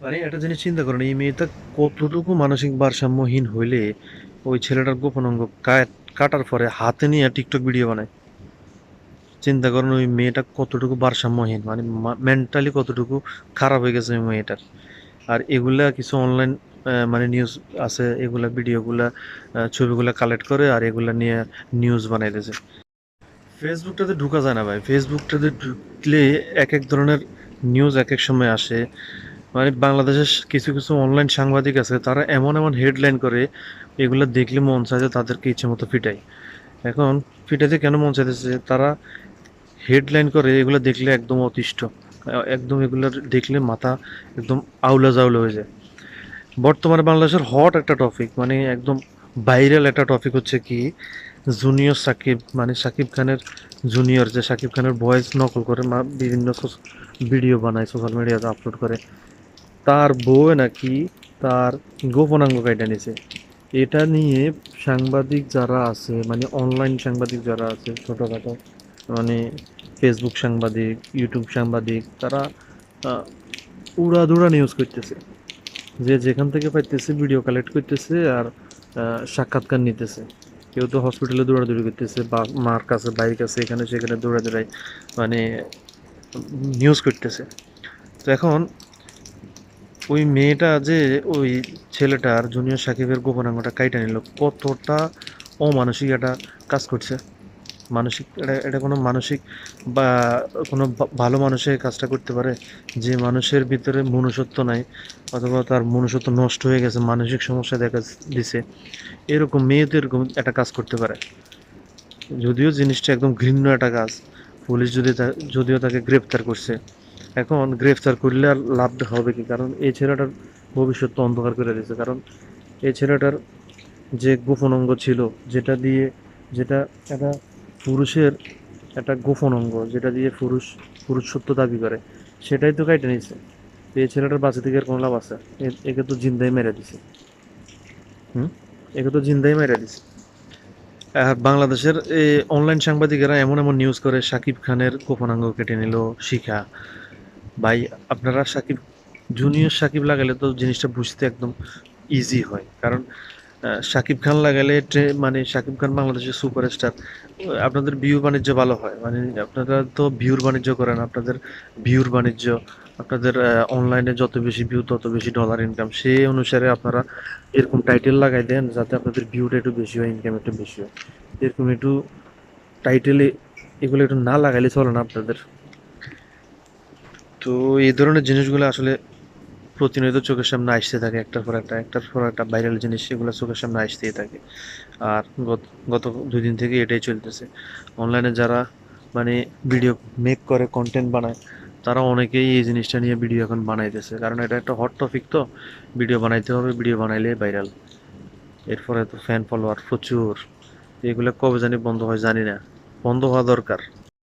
মানে একটা জিনিস চিন্তা করেন, এই মেয়েটা কতটুকু মানসিক ভারসাম্যহীন হইলে ওই ছেলেটার গোপন অঙ্গ কাটার পরে হাতে নিয়ে টিকটক ভিডিও বানায়। চিন্তা করেন ওই মেয়েটা কতটুকু ভারসাম্যহীন, মানে মেন্টালি কতটুকু খারাপ হয়ে গেছে ওই মেয়েটার। আর এগুলা কিছু অনলাইন মানে নিউজ আছে, এগুলা ভিডিওগুলা ছবিগুলা কালেক্ট করে আর এগুলা নিয়ে নিউজ বানাইতেছে। ফেসবুকটাতে ঢুকা যায় না ভাই, ফেসবুকটাতে ঢুকলে এক এক ধরনের নিউজ এক এক সময় আসে। মানে বাংলাদেশের কিছু কিছু অনলাইন সাংবাদিক আছে, তারা এমন এমন হেডলাইন করে, এগুলো দেখলে মন চায় যে তাদেরকে ইচ্ছে মতো ফিটাই। এখন ফিটাতে কেন মন চাইতেছে, তারা হেডলাইন করে এগুলো দেখলে একদম অতিষ্ঠ, একদম এগুলো দেখলে মাথা একদম আউলা জাউলা হয়ে যায়। বর্তমানে বাংলাদেশের হট একটা টপিক, মানে একদম ভাইরাল একটা টপিক হচ্ছে কি, জুনিয়র সাকিব, মানে সাকিব খানের জুনিয়র, যে সাকিব খানের ভয়েস নকল করে বিভিন্ন ভিডিও বানায় সোশ্যাল মিডিয়াতে আপলোড করে, তার বউ নাকি তার গোপনাঙ্গ কেটে নিছে। এটা নিয়ে সাংবাদিক যারা আছে, মানে অনলাইন সাংবাদিক যারা আছে ছোটোখাটো, মানে ফেসবুক সাংবাদিক, ইউটিউব সাংবাদিক, তারা আহ, উড়াধুরা নিউজ করতেছে, যে যেখান থেকে পাইতেছে ভিডিও কালেক্ট করতেছে আর সাক্ষাৎকার নিতেছে। কেউ তো হসপিটালে দৌড়াদৌড়ি করতেছে, বা মার কাছে বাইক আছে, এখানে সেখানে দৌড়ায় মানে নিউজ করতেছে। তো এখন ওই মেয়েটা যে ওই ছেলেটার জুনিয়র সাকিবের গোপনাঙ্গটা কাইটা নিল, কতটা অমানসিক একটা কাজ করছে। মানসিক, এটা এটা কোনো মানসিক বা কোনো ভালো মানুষের কাজটা করতে পারে? যে মানুষের ভিতরে মনুষ্যত্ব নাই, অথবা তার মনুষ্যত্ব নষ্ট হয়ে গেছে, মানসিক সমস্যা দেখা দিছে, এরকম মেয়ে তো এরকম একটা কাজ করতে পারে? যদিও জিনিসটা একদম ঘৃণ্য একটা কাজ, পুলিশ যদিও তাকে গ্রেফতার করছে। এখন গ্রেফতার করলে আর লাভ হবে কি? কারণ এই ছেলেটার ভবিষ্যৎ তো অন্ধকার করে দিয়েছে। কারণ এই ছেলেটার যে গোপন অঙ্গ ছিল, যেটা দিয়ে, যেটা একটা পুরুষের একটা গোপন অঙ্গ, যেটা দিয়ে পুরুষত্ব দাবি করে, সেটাই তো কাইটে নিছে। তো এই ছেলেটার বাঁচা থেকে আর কোনো লাভ আছে? একে তো জিন্দাই মেরে দিছে। হুম, একে তো জিন্দাই মেরে দিছে। আর বাংলাদেশের এই অনলাইন সাংবাদিকেরা এমন এমন নিউজ করে, সাকিব খানের গোপনাঙ্গ কেটে নিল শিখা। ভাই, আপনারা সাকিব, জুনিয়র সাকিব লাগালে তো জিনিসটা বুঝতে একদম ইজি হয়। কারণ শাকিব খান লাগালে মানে শাকিব খান বাংলাদেশের সুপারস্টার, আপনাদের ভিউ বাণিজ্য ভালো হয়। মানে আপনারা তো ভিউর বাণিজ্য করেন, আপনাদের ভিউর বাণিজ্য, আপনাদের অনলাইনে যত বেশি ভিউ তত বেশি ডলার ইনকাম, সেই অনুসারে আপনারা এরকম টাইটেল লাগাই দেন যাতে আপনাদের ভিউটা একটু বেশি হয়, ইনকাম একটু বেশি হয়। এরকম একটু টাইটেলে এগুলো একটু না লাগাইলে চলে না আপনাদের। তো এই ধরনের জিনিসগুলো আসলে প্রতিনিয়ত চোখের সামনে আসতে থাকে, একটার পর একটা ভাইরাল জিনিস, সেগুলো চোখের সামনে আসতেই থাকে। আর গত গত 2 দিন থেকে এটাই চলতেছে। অনলাইনে যারা মানে ভিডিও মেক করে, কন্টেন্ট বানায়, তারা অনেকেই এই জিনিসটা নিয়ে ভিডিও এখন বানাইতেছে, কারণ এটা একটা হট টপিক। তো ভিডিও বানাইতে হবে, ভিডিও বানাইলে ভাইরাল, এরপরে তো ফ্যান ফলোয়ার প্রচুর। এগুলো কবে জানি বন্ধ হয় জানি না, বন্ধ হওয়া দরকার।